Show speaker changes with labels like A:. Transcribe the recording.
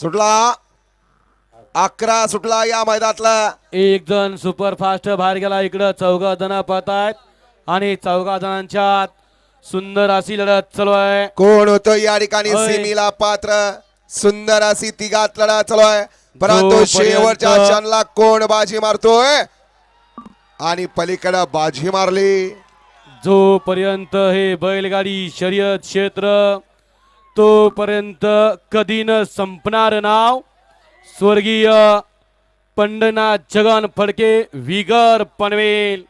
A: सुटला 11 सुटला या मैदानातला.
B: एक जण सुपर फास्ट बाहेर गेला. इकडं चौघा जण पळत आहेत आणि चौघा जणांच्यात सुंदर अशी लढत चालू आहे.
A: कोण होतं या ठिकाणी
B: होय.
A: सेमीला पात्र. सुंदर अशी तिघात लढत चालू आहे. परंतु
B: जोपर्यंत-
A: शेवटच्या क्षणाला कोण बाजी मारतोय आणि पलीकडे बाजी मारली.
B: जोपर्यंत हे बैलगाडी शर्यत क्षेत्र तोपर्यंत कधी न संपणार नाव स्वर्गीय पंढनाथ जगन फडके विगर पनवेल